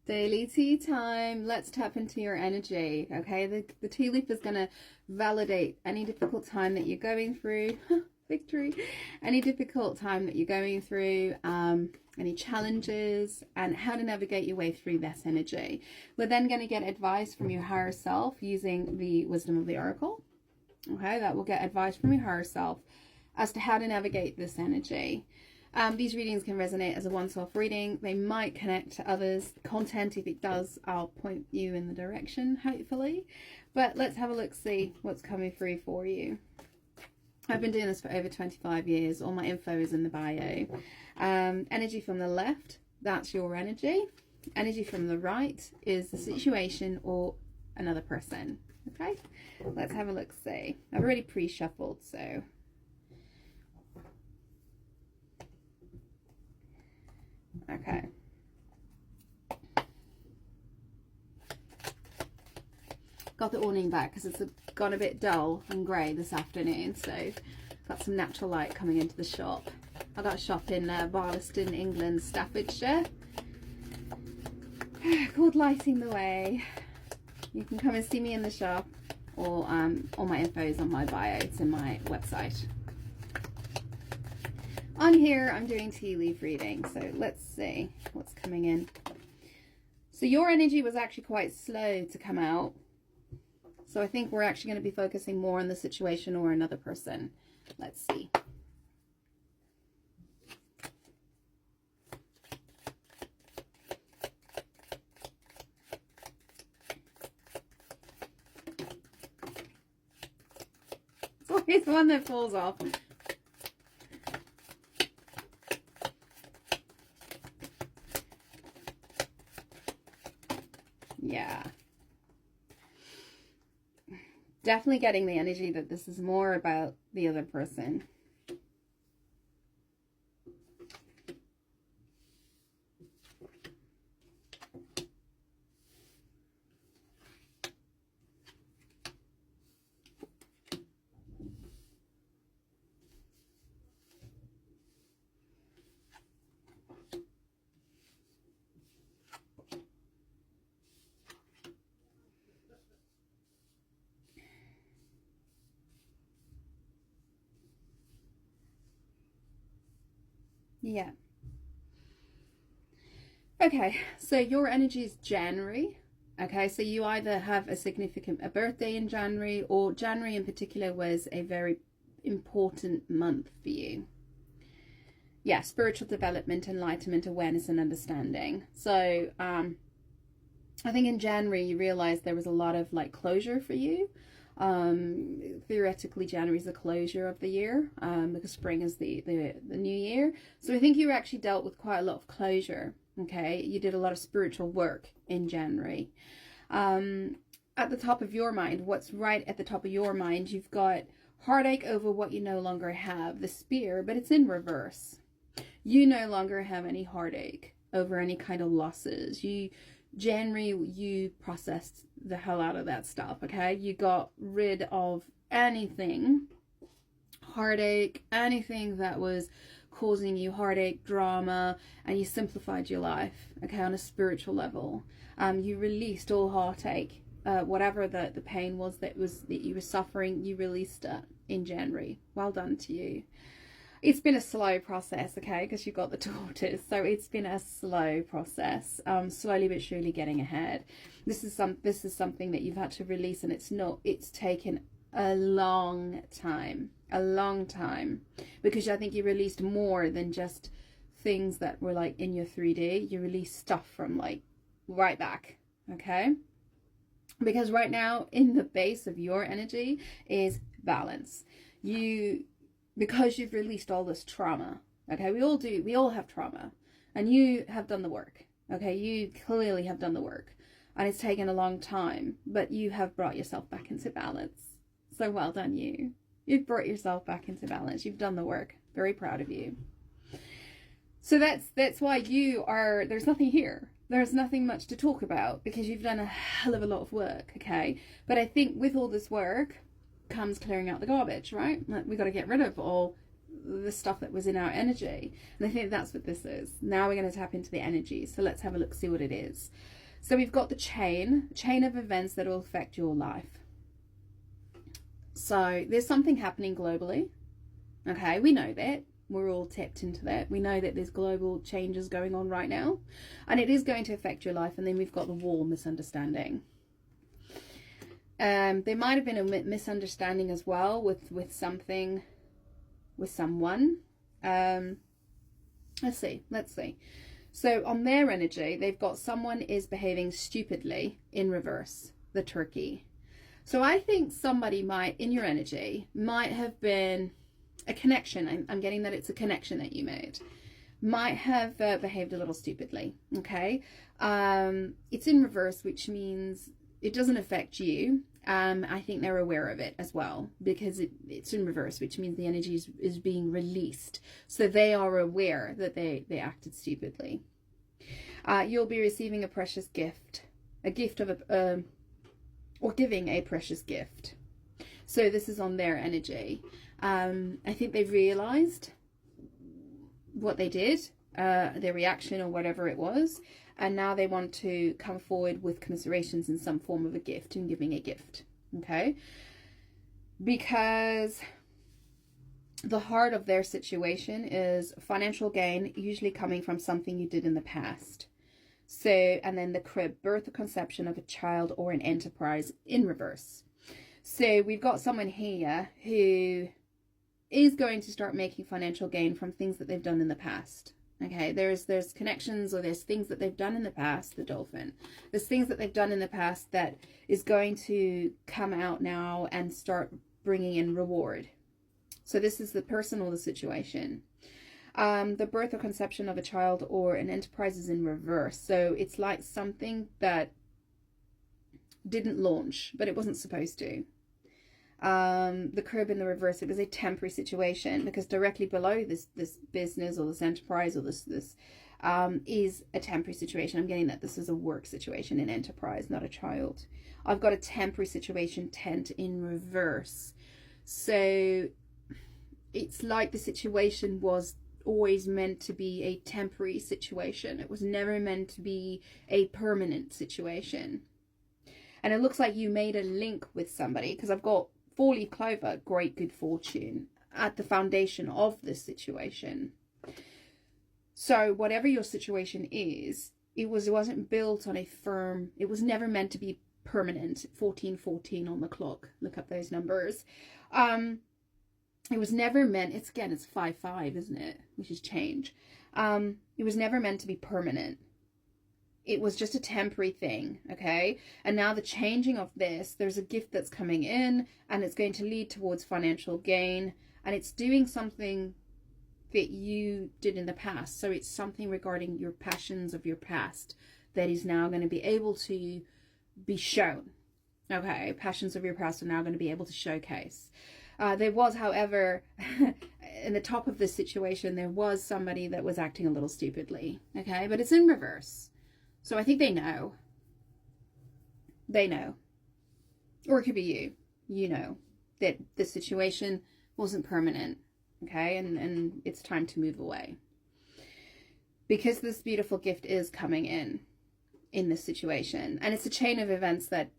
Daily tea time. Let's tap into your energy. Okay, the tea leaf is going to validate any difficult time that you're going through. Victory. Any difficult time that you're going through, any challenges, and how to navigate your way through this energy. We're then going to get advice from your higher self using the wisdom of the oracle. Okay, that will get advice from your higher self as to how to navigate this energy. These readings can resonate as a once-off reading. They might connect to others. Content, if it does, I'll point you in the direction, hopefully. But let's have a look, see what's coming through for you. I've been doing this for over 25 years. All my info is in the bio. Energy from the left, that's your energy. Energy from the right is the situation or another person. Okay, let's have a look, see. I've already pre-shuffled, so... Okay. Got the awning back because it's gone a bit dull and grey this afternoon, so got some natural light coming into the shop. I got a shop in Barlaston, England, Staffordshire, called Lighting the Way. You can come and see me in the shop, or all my info is on my bio. It's in my website. On here, I'm doing tea leaf reading, so let's see what's coming in. So your energy was actually quite slow to come out. So I think we're actually going to be focusing more on the situation or another person. Let's see. It's always one that falls off. Yeah. Definitely getting the energy that this is more about the other person. Yeah. Okay, so your energy is January. Okay, so you either have a birthday in January, or January in particular was a very important month for you. Yeah, spiritual development, enlightenment, awareness, and understanding. So I think in January you realized there was a lot of like closure for you. Theoretically January is the closure of the year, because spring is the new year. So I think you actually dealt with quite a lot of closure. Okay, you did a lot of spiritual work in January. At the top of your mind, what's right at the top of your mind, you've got heartache over what you no longer have, the spear, but it's in reverse. You no longer have any heartache over any kind of losses. January, you processed the hell out of that stuff, okay? You got rid of anything, heartache, anything that was causing you heartache, drama, and you simplified your life, okay, on a spiritual level. You released all heartache, whatever the pain was that you were suffering, you released it in January. Well done to you. It's been a slow process, okay, because you've got the tortoise, so it's been a slow process, slowly but surely getting ahead. This is something that you've had to release, and it's taken a long time, because I think you released more than just things that were like in your 3D. You released stuff from like right back, okay? Because right now in the base of your energy is balance. Because you've released all this trauma, okay? We all have trauma, and you have done the work, okay? You clearly have done the work, and it's taken a long time, but you have brought yourself back into balance. So well done, you. You've brought yourself back into balance. You've done the work. Very proud of you. So that's why there's nothing here. There's nothing much to talk about, because you've done a hell of a lot of work, okay? But I think with all this work comes clearing out the garbage, right? We got to get rid of all the stuff that was in our energy. And I think that's what this is. Now we're going to tap into the energy. So let's have a look, see what it is. So we've got the chain of events that will affect your life. So there's something happening globally. Okay, we know that. We're all tapped into that. We know that there's global changes going on right now, and it is going to affect your life. And then we've got the war, misunderstanding. There might have been a misunderstanding as well with something, with someone. Let's see. So on their energy, they've got someone is behaving stupidly in reverse, the turkey. So I think somebody might, in your energy, might have been a connection. I'm getting that it's a connection that you made. Might have behaved a little stupidly, okay? It's in reverse, which means it doesn't affect you. I think they're aware of it as well, because it's in reverse, which means the energy is being released. So they are aware that they acted stupidly. You'll be receiving a precious gift, a gift of or giving a precious gift. So this is on their energy. I think they've realized what they did, their reaction or whatever it was, and now they want to come forward with commiserations in some form of a gift and giving a gift, okay? Because the heart of their situation is financial gain, usually coming from something you did in the past. So, and then the crib, birth or conception of a child or an enterprise in reverse. So we've got someone here who is going to start making financial gain from things that they've done in the past. Okay, there's connections, or there's things that they've done in the past, the dolphin. There's things that they've done in the past that is going to come out now and start bringing in reward. So this is the person or the situation. The birth or conception of a child or an enterprise is in reverse. So it's like something that didn't launch, but it wasn't supposed to. The crib in the reverse, it was a temporary situation, because directly below this business or this enterprise or this is a temporary situation. I'm getting that this is a work situation, an enterprise, not a child. I've got a temporary situation, tent in reverse. So it's like the situation was always meant to be a temporary situation. It was never meant to be a permanent situation. And it looks like you made a link with somebody, because I've got 4-leaf clover, great good fortune, at the foundation of this situation. So whatever your situation is, it wasn't built on a firm, it was never meant to be permanent. 1414 on the clock, look up those numbers. It was never meant, it's 5-5, isn't it? Which is change. It was never meant to be permanent. It was just a temporary thing, okay? And now the changing of this, there's a gift that's coming in, and it's going to lead towards financial gain, and it's doing something that you did in the past. So it's something regarding your passions of your past that is now going to be able to be shown. Okay, passions of your past are now going to be able to showcase. There was, however, in the top of this situation, there was somebody that was acting a little stupidly, okay? But it's in reverse. So I think they know. They know. Or it could be you. You know that the situation wasn't permanent, okay? And it's time to move away. Because this beautiful gift is coming in this situation. And it's a chain of events that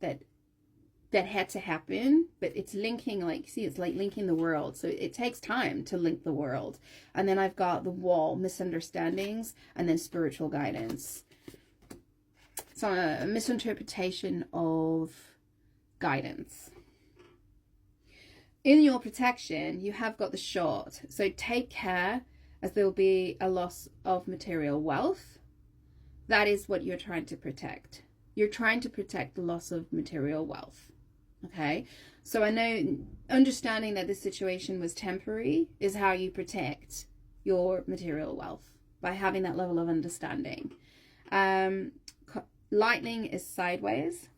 had to happen, but it's linking, like, see, it's like linking the world. So it takes time to link the world. And then I've got the wall, misunderstandings, and then spiritual guidance. So a misinterpretation of guidance. In your protection, you have got the short. So take care, as there will be a loss of material wealth. That is what you're trying to protect. You're trying to protect the loss of material wealth. Okay, so I know understanding that this situation was temporary is how you protect your material wealth, by having that level of understanding. Lightning is sideways.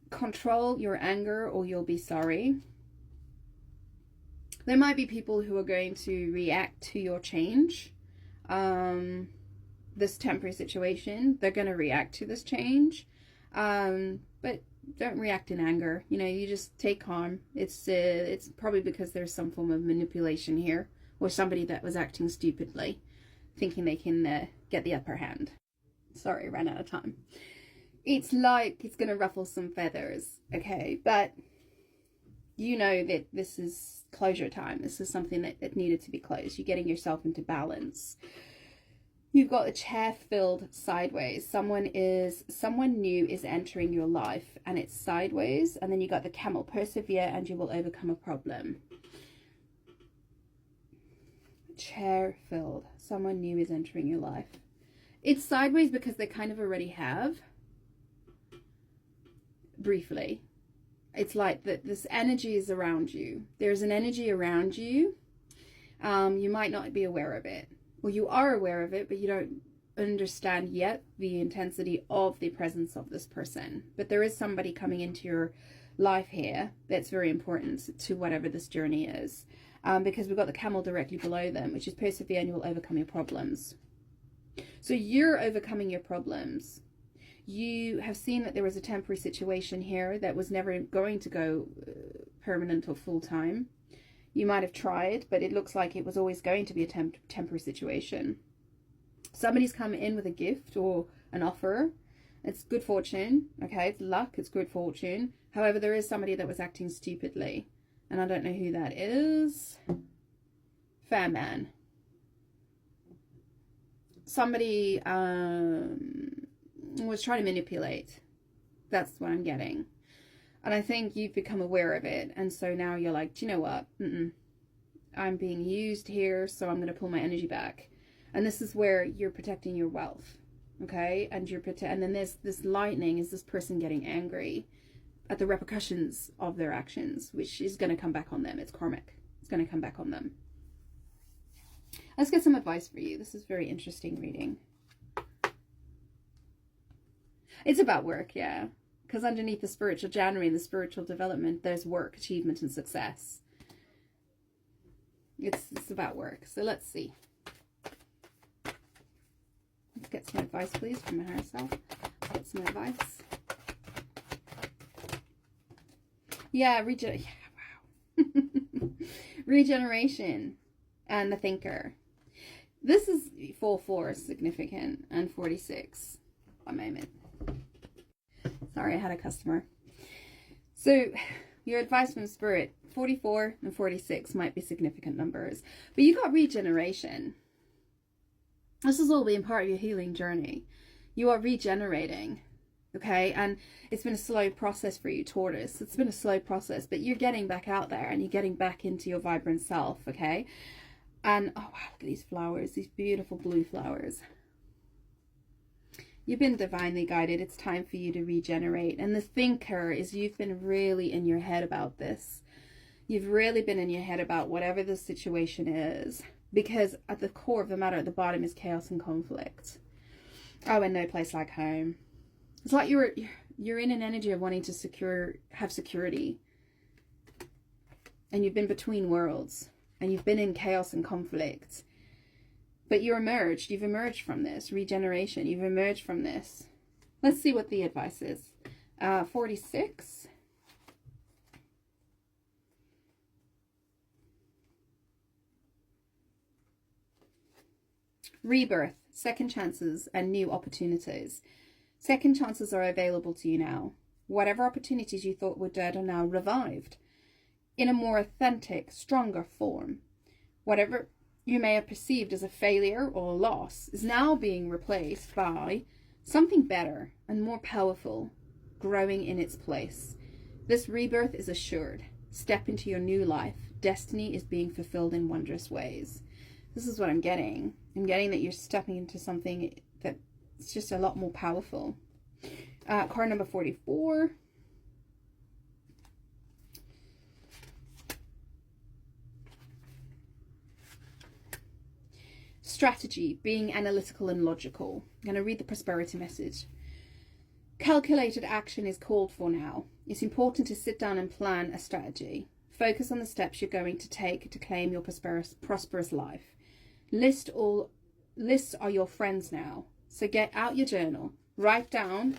Control your anger or you'll be sorry. There might be people who are going to react to your change. This temporary situation, they're going to react to this change. But don't react in anger. You know, you just take calm. It's probably because there's some form of manipulation here, or somebody that was acting stupidly, thinking they can get the upper hand. Sorry, I ran out of time. It's like it's going to ruffle some feathers, okay? But you know that this is closure time. This is something that needed to be closed. You're getting yourself into balance. You've got a chair filled sideways. Someone new is entering your life, and it's sideways. And then you got the camel. Persevere and you will overcome a problem. Chair filled. Someone new is entering your life. It's sideways because they kind of already have. Briefly. It's like that this energy is around you. There's an energy around you. You might not be aware of it. Well, you are aware of it, but you don't understand yet the intensity of the presence of this person. But there is somebody coming into your life here that's very important to whatever this journey is. Because we've got the camel directly below them, which is persevere and you will overcome your problems. So you're overcoming your problems. You have seen that there was a temporary situation here that was never going to go permanent or full-time. You might have tried, but it looks like it was always going to be a temporary situation. Somebody's come in with a gift or an offer. It's good fortune, okay? It's luck, it's good fortune. However, there is somebody that was acting stupidly. And I don't know who that is. Fair man. Somebody was trying to manipulate. That's what I'm getting. And I think you've become aware of it. And so now you're like, do you know what? I'm being used here, so I'm going to pull my energy back. And this is where you're protecting your wealth. Okay? And and then there's this lightning, is this person getting angry at the repercussions of their actions, which is going to come back on them. It's karmic. It's going to come back on them. Let's get some advice for you. This is very interesting reading. It's about work, yeah. Because underneath the spiritual January and the spiritual development, there's work, achievement, and success. It's about work. So let's see. Let's get some advice, please, from my higher self. Get some advice. Yeah, wow. Regeneration and the thinker. This is 4-4 significant and 46. One moment. Sorry, I had a customer. So your advice from Spirit, 44 and 46 might be significant numbers. But you got regeneration. This has all been part of your healing journey. You are regenerating. Okay, and it's been a slow process for you, Taurus. It's been a slow process, but you're getting back out there and you're getting back into your vibrant self, okay? And, oh wow, look at these flowers, these beautiful blue flowers. You've been divinely guided. It's time for you to regenerate. And the thinker is you've been really in your head about this. You've really been in your head about whatever the situation is. Because at the core of the matter, at the bottom, is chaos and conflict. Oh, and no place like home. It's like you're in an energy of wanting to have security. And you've been between worlds. And you've been in chaos and conflict. But you've emerged from this. Regeneration, you've emerged from this. Let's see what the advice is. 46. Rebirth, second chances, and new opportunities. Second chances are available to you now. Whatever opportunities you thought were dead are now revived in a more authentic, stronger form. Whatever you may have perceived as a failure or a loss is now being replaced by something better and more powerful growing in its place. This rebirth is assured. Step into your new life. Destiny is being fulfilled in wondrous ways. This is what I'm getting. I'm getting that you're stepping into something that's just a lot more powerful. Card number 44. Strategy, being analytical and logical. I'm going to read the prosperity message. Calculated action is called for now. It's important to sit down and plan a strategy. Focus on the steps you're going to take to claim your prosperous life. Lists are your friends now. So get out your journal. Write down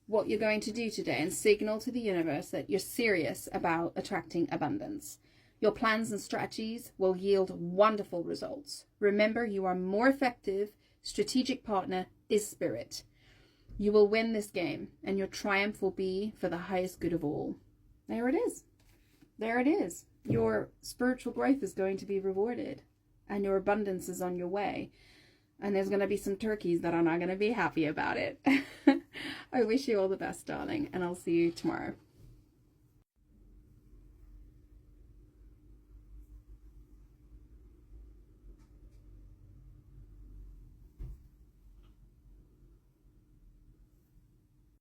what you're going to do today and signal to the universe that you're serious about attracting abundance. Your plans and strategies will yield wonderful results. Remember, you are more effective. Strategic partner is spirit. You will win this game, and your triumph will be for the highest good of all. There it is. There it is. Your spiritual growth is going to be rewarded, and your abundance is on your way. And there's going to be some turkeys that are not going to be happy about it. I wish you all the best, darling, and I'll see you tomorrow.